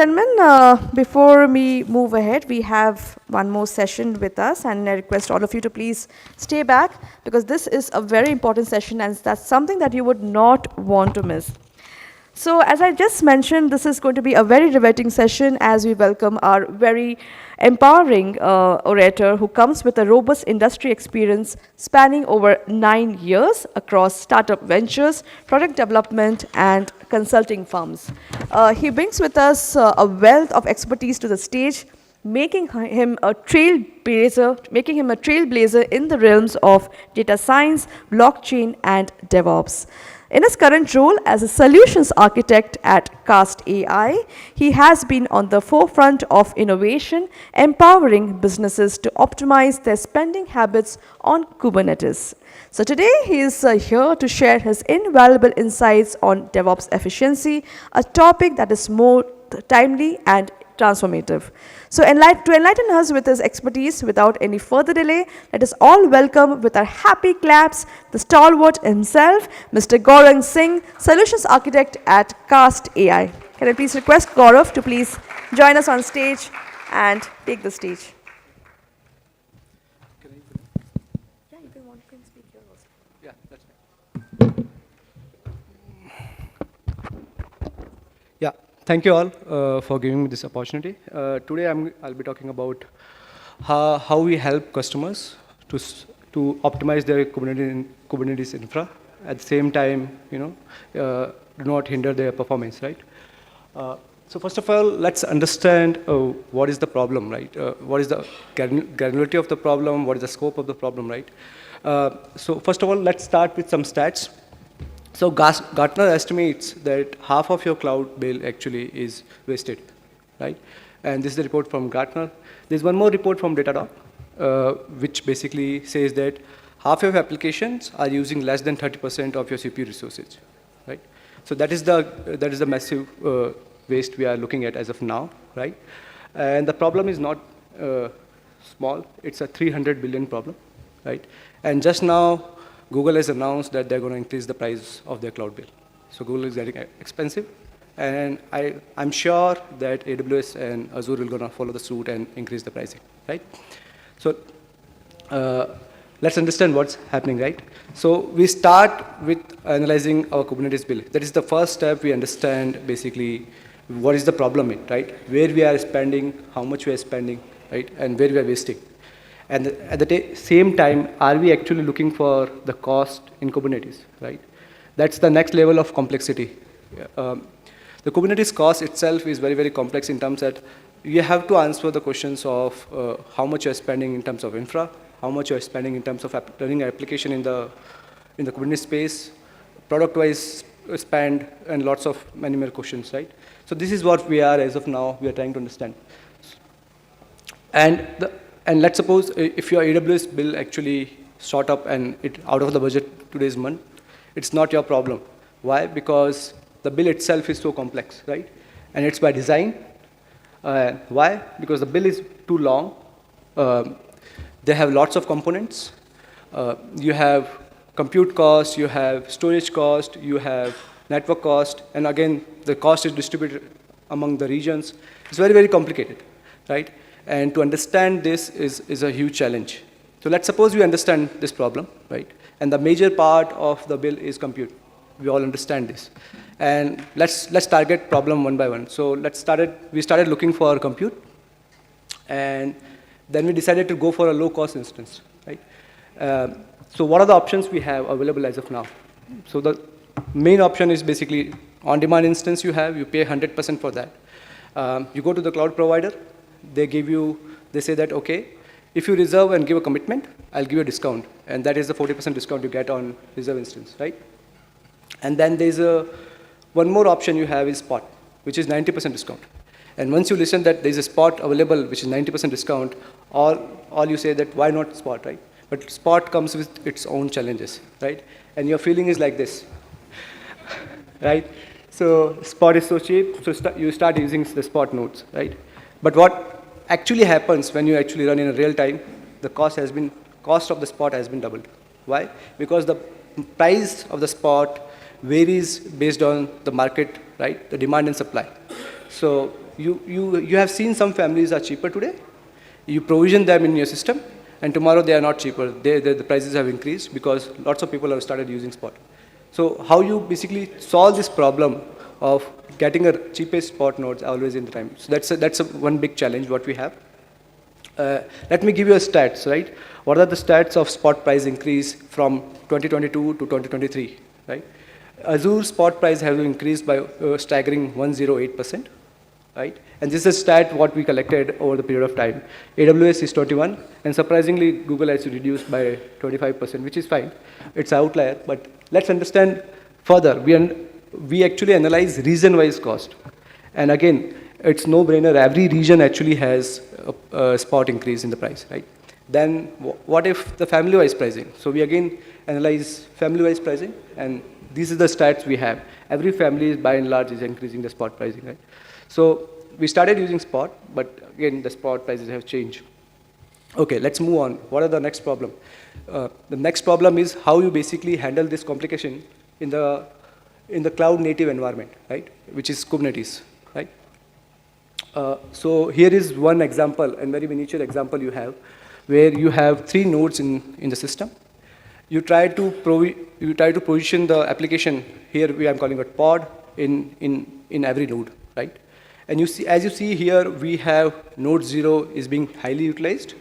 gentlemen, before we move ahead, we have one more session with us, and I request all of you to please stay back because this is a very important session and that's something that you would not want to miss. So as I just mentioned, this is going to be a very riveting session as we welcome our very empowering orator who comes with a robust industry experience spanning over 9 years across startup ventures, product development, and consulting firms. He brings with us a wealth of expertise to the stage, making him a trailblazer in the realms of data science, blockchain, and DevOps. In his current role as a solutions architect at Cast AI, he has been on the forefront of innovation, empowering businesses to optimize their spending habits on Kubernetes. So today he is here to share his invaluable insights on DevOps efficiency, a topic that is more timely and transformative. So to enlighten us with his expertise without any further delay, let us all welcome with our happy claps the stalwart himself, Mr. Gaurang Singh, Solutions Architect at Cast AI. Can I please request Gaurav to please join us on stage and take the stage. Yeah, you can speak here also. Yeah, that's fine. Yeah, thank you all for giving me this opportunity. Today I'll be talking about how we help customers to optimize their Kubernetes infra. At the same time, do not hinder their performance, right? So first of all, let's understand what is the problem, right? What is the granularity of the problem? What is the scope of the problem, right? So first of all, let's start with some stats. So Gartner estimates that half of your cloud bill actually is wasted, right? And this is the report from Gartner. There's one more report from Datadog, which basically says that half of your applications are using less than 30% of your CPU resources, right? So that is the massive waste we are looking at as of now, right? And the problem is not small. It's a 300 billion problem, right? And just now, Google has announced that they're going to increase the price of their cloud bill. So Google is getting expensive. And I'm sure that AWS and Azure will going to follow the suit and increase the pricing, right? So let's understand what's happening, right? So we start with analyzing our Kubernetes bill. That is the first step. We understand basically what is the problem, right? Where we are spending, how much we are spending, right? And where we are wasting. And at the same time, are we actually looking for the cost in Kubernetes, right? That's the next level of complexity. The Kubernetes cost itself is very, very complex in terms that you have to answer the questions of how much you're spending in terms of infra, how much you're spending in terms of running an application in the Kubernetes space, product-wise spend, and lots of many more questions, right? So this is what we are, as of now, we are trying to understand. And let's suppose if your AWS bill actually shot up and it out of the budget today's month, it's not your problem. Why? Because the bill itself is so complex, right? And it's by design. Why? Because the bill is too long. They have lots of components. You have compute cost, you have storage cost, you have network cost, and again, the cost is distributed among the regions. It's very, very complicated, right? And to understand this is a huge challenge. So let's suppose we understand this problem, right? And the major part of the bill is compute. We all understand this. And let's target problem one by one. So we started looking for compute. And then we decided to go for a low-cost instance, right? So what are the options we have available as of now? So the main option is basically on-demand instance you pay 100% for that. You go to the cloud provider. They say that, okay, if you reserve and give a commitment, I'll give you a discount. And that is the 40% discount you get on reserve instance, right? And then there's one more option you have is spot, which is 90% discount. And once you listen that there's a spot available, which is 90% discount, all you say that why not spot, right? But spot comes with its own challenges, right? And your feeling is like this, right? So spot is so cheap, so you start using the spot nodes, right? But what actually happens when you actually run in a real time, the cost of the spot has been doubled. Why? Because the price of the spot varies based on the market, right? The demand and supply. So you have seen some families are cheaper today. You provision them in your system, and tomorrow they are not cheaper. The prices have increased because lots of people have started using spot. So how you basically solve this problem of getting a cheapest spot nodes always in the time. So that's one big challenge what we have. Let me give you a stats, right? What are the stats of spot price increase from 2022 to 2023, right? Azure spot price has increased by staggering 108%, right? And this is a stat what we collected over the period of time. AWS is 21, and surprisingly, Google has reduced by 25%, which is fine. It's an outlier, but let's understand further. We actually analyze region-wise cost. And again, it's no-brainer. Every region actually has a spot increase in the price, right? Then what if the family-wise pricing? So we again analyze family-wise pricing, and these are the stats we have. Every family, by and large, is increasing the spot pricing, right? So we started using spot, but again, the spot prices have changed. Okay, let's move on. What are the next problem? The next problem is how you basically handle this complication in the cloud-native environment, right? Which is Kubernetes, right? So here is one example, and very miniature example you have, where you have 3 nodes in the system. You try to position the application. Here I'm calling it pod in every node, right? And you see, as you see here, we have node 0 is being highly utilized,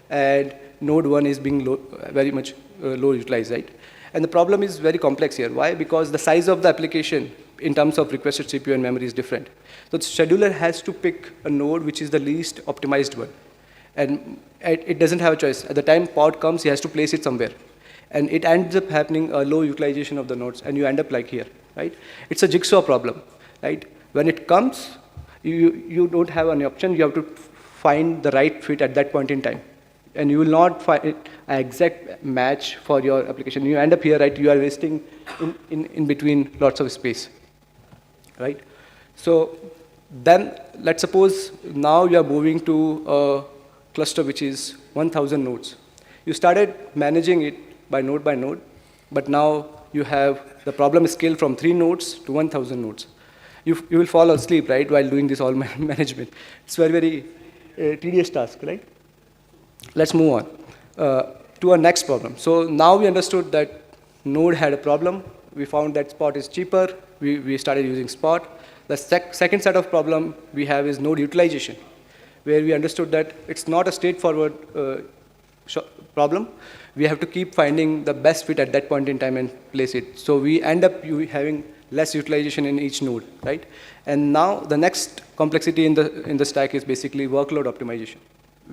and node 1 is being very much low utilized, right? And the problem is very complex here. Why? Because the size of the application in terms of requested CPU and memory is different. So the scheduler has to pick a node which is the least optimized one. And it doesn't have a choice. At the time pod comes, he has to place it somewhere. And it ends up happening a low utilization of the nodes, and you end up like here, right? It's a jigsaw problem, right? When it comes, you don't have any option. You have to find the right fit at that point in time. And you will not find an exact match for your application. You end up here, right? You are wasting in between lots of space, right? So then let's suppose now you are moving to a cluster which is 1,000 nodes. You started managing it by node, but now you have the problem scale from 3 nodes to 1,000 nodes. You will fall asleep, right, while doing this all management. It's very tedious task, right? Let's move on to our next problem. So now we understood that node had a problem. We found that spot is cheaper. We started using spot. The second set of problem we have is node utilization, where we understood that it's not a straightforward problem. We have to keep finding the best fit at that point in time and place it. So we end up having less utilization in each node, right? And now the next complexity in the stack is basically workload optimization,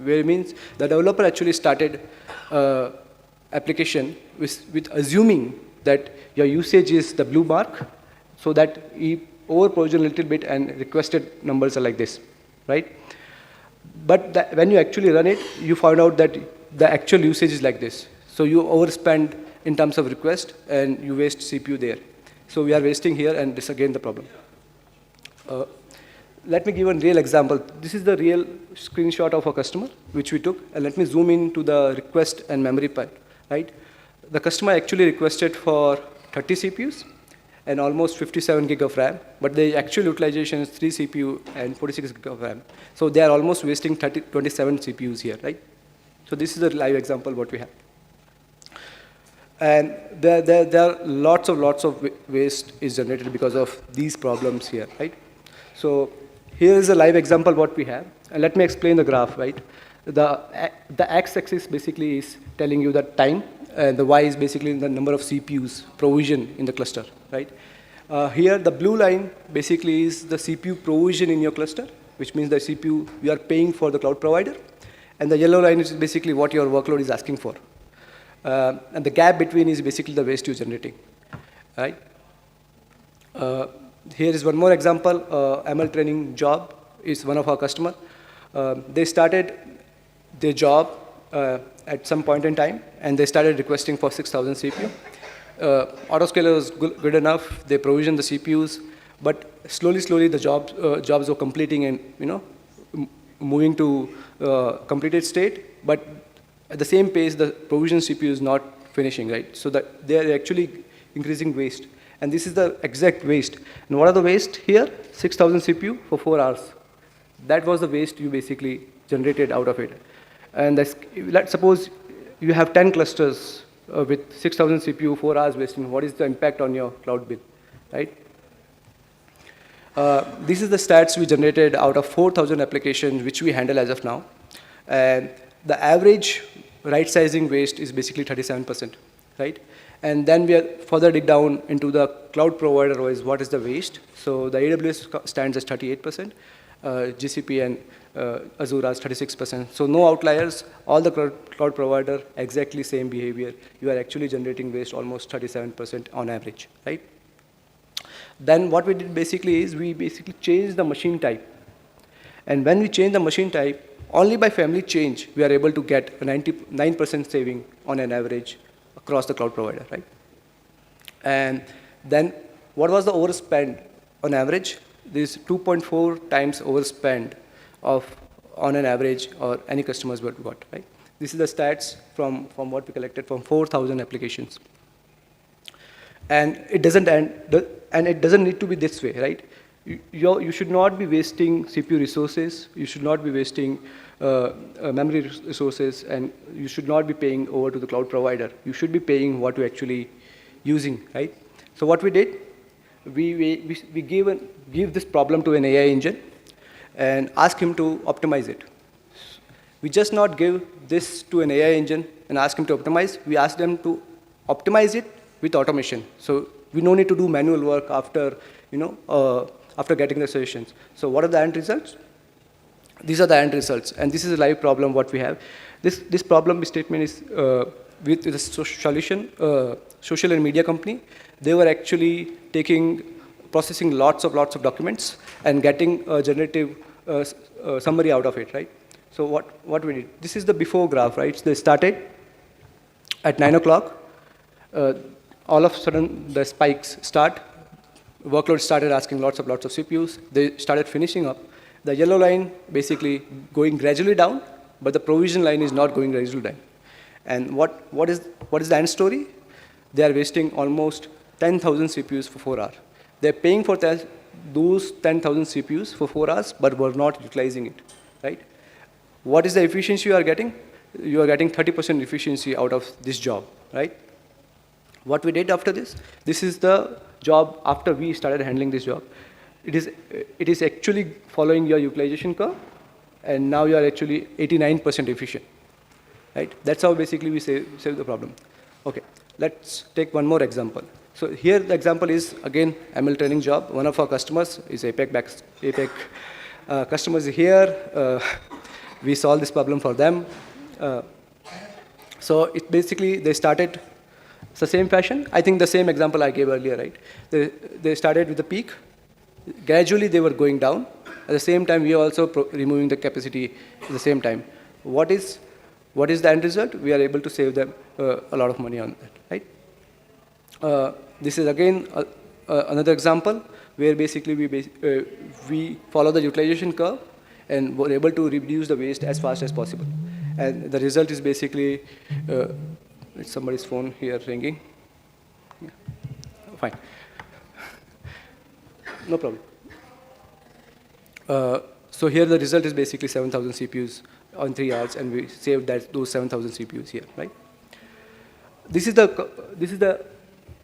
where it means the developer actually started application with assuming that your usage is the blue mark, so that he over-provisioned a little bit and requested numbers are like this, right? But when you actually run it, you find out that the actual usage is like this. So you overspend in terms of request, and you waste CPU there. So we are wasting here, and this again the problem. Let me give a real example. This is the real screenshot of a customer, which we took. And let me zoom into the request and memory part, right? The customer actually requested for 30 CPUs and almost 57 gig of RAM, but the actual utilization is 3 CPU and 46 gig of RAM. So they are almost wasting 27 CPUs here, right? So this is a live example what we have. And there are lots of waste is generated because of these problems here, right? So here is a live example what we have. And let me explain the graph, right? The x-axis basically is telling you the time, and the y is basically the number of CPUs provision in the cluster, right? Here the blue line basically is the CPU provision in your cluster, which means the CPU you are paying for the cloud provider. And the yellow line is basically what your workload is asking for. And the gap between is basically the waste you're generating, right? Here is one more example. ML training job is one of our customers. They started their job at some point in time, and they started requesting for 6,000 CPU. Autoscaler was good enough. They provisioned the CPUs, but slowly the jobs were completing and moving to completed state. But at the same pace, the provision CPU is not finishing, right? So that they are actually increasing waste. And this is the exact waste. And what are the waste here? 6,000 CPU for 4 hours. That was the waste you basically generated out of it. And let's suppose you have 10 clusters with 6,000 CPU, 4 hours wasting. What is the impact on your cloud bill, right? This is the stats we generated out of 4,000 applications which we handle as of now. And the average right-sizing waste is basically 37%, right? And then we are further dig down into the cloud provider wise, what is the waste? So the AWS stands as 38%, GCP and Azure as 36%. So no outliers, all the cloud provider, exactly same behavior. You are actually generating waste almost 37% on average, right? Then what we did basically is we basically changed the machine type. And when we change the machine type, only by family change, we are able to get a 99% saving on an average across the cloud provider, right? And then what was the overspend on average? This 2.4 times overspend on an average or any customers what we got, right? This is the stats from what we collected from 4,000 applications. And it doesn't need to be this way, right? You should not be wasting CPU resources. You should not be wasting memory resources, and you should not be paying over to the cloud provider. You should be paying what you're actually using, right? So what we did, we give this problem to an AI engine and ask him to optimize it. We just not give this to an AI engine and ask him to optimize. We ask them to optimize it with automation. So we no need to do manual work after, after getting the solutions. So what are the end results? These are the end results, and this is a live problem what we have. This problem statement is with the solution, social and media company. They were actually processing lots of documents and getting a generative summary out of it, right? So what we did, this is the before graph, right? So they started at 9 o'clock. All of a sudden, the spikes start. Workload started asking lots of CPUs. They started finishing up. The yellow line basically going gradually down, but the provision line is not going gradually down. And what is the end story? They are wasting almost 10,000 CPUs for 4 hours. They're paying for those 10,000 CPUs for 4 hours, but were not utilizing it, right? What is the efficiency you are getting? You are getting 30% efficiency out of this job, right? What we did after this is the job after we started handling this job. It is actually following your utilization curve, and now you are actually 89% efficient, right? That's how basically we save the problem. Okay, let's take one more example. So here the example is, again, ML training job. One of our customers is APEC customers here. We solve this problem for them. So it basically, they started, it's the same fashion. I think the same example I gave earlier, right? They started with the peak. Gradually, they were going down. At the same time, we are also removing the capacity at the same time. What is the end result? We are able to save them a lot of money on that, right? This is again another example where basically we follow the utilization curve and were able to reduce the waste as fast as possible. And the result is basically, it's somebody's phone here ringing. Yeah. Fine. No problem. So here the result is basically 7,000 CPUs on 3 hours, and we saved those 7,000 CPUs here, right? This is the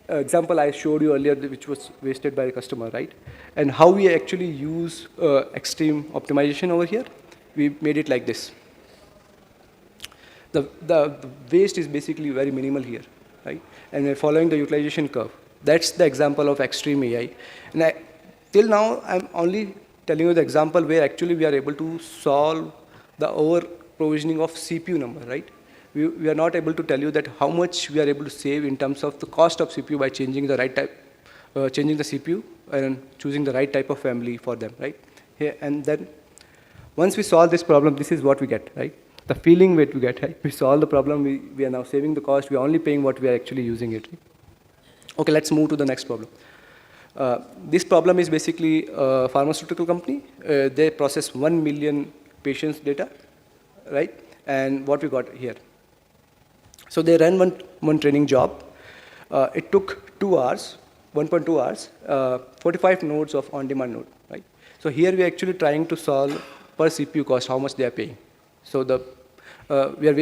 example I showed you earlier, which was wasted by the customer, right? And how we actually use extreme optimization over here. We made it like this. The waste is basically very minimal here, right? And we're following the utilization curve. That's the example of extreme AI. And till now, I'm only telling you the example where actually we are able to solve the over-provisioning of CPU number, right? We are not able to tell you that how much we are able to save in terms of the cost of CPU by changing the right type, changing the CPU and choosing the right type of family for them, right? Here, and then once we solve this problem, this is what we get, right? The feeling that we get, right? We solve the problem, we are now saving the cost, we are only paying what we are actually using it. Right? Okay, let's move to the next problem. This problem is basically a pharmaceutical company. They process 1 million patients' data, right? And what we got here. So they ran one training job. It took 2 hours, 1.2 hours, 45 nodes of on-demand node, right? So here we are actually trying to solve per CPU cost, how much they are paying. So we are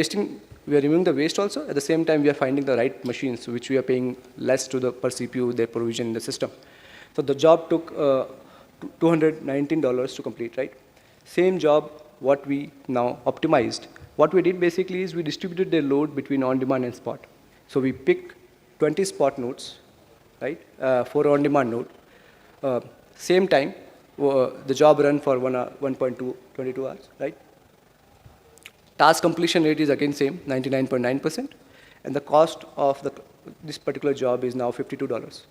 removing the waste also. At the same time, we are finding the right machines, which we are paying less to the per CPU they provision in the system. So the job took $219 to complete, right? Same job, what we now optimized. What we did basically is we distributed the load between on-demand and spot. So we pick 20 spot nodes, right, for on-demand node. Same time, the job run for 1.22 hours, right? Task completion rate is again same, 99.9%. And the cost of this particular job is now $52.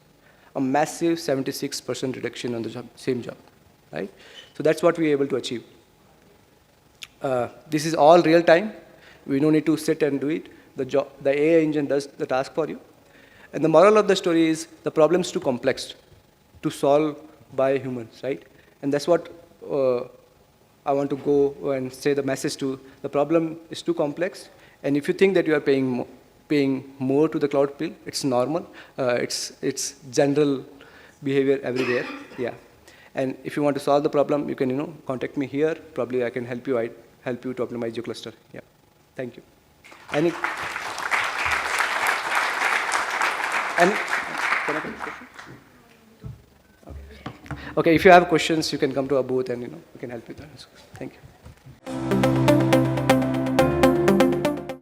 A massive 76% reduction on the same job, right? So that's what we are able to achieve. This is all real time. We don't need to sit and do it. The AI engine does the task for you. And the moral of the story is the problem is too complex to solve by humans, right? And that's what I want to go and say the message to. The problem is too complex. And if you think that you are paying more to the cloud bill, it's normal. It's general behavior everywhere. Yeah. And if you want to solve the problem, you can contact me here. Probably I can help you to optimize your cluster. Yeah. Thank you. Can I take a question? Okay. Okay. If you have questions, you can come to our booth and we can help you there. Thank you.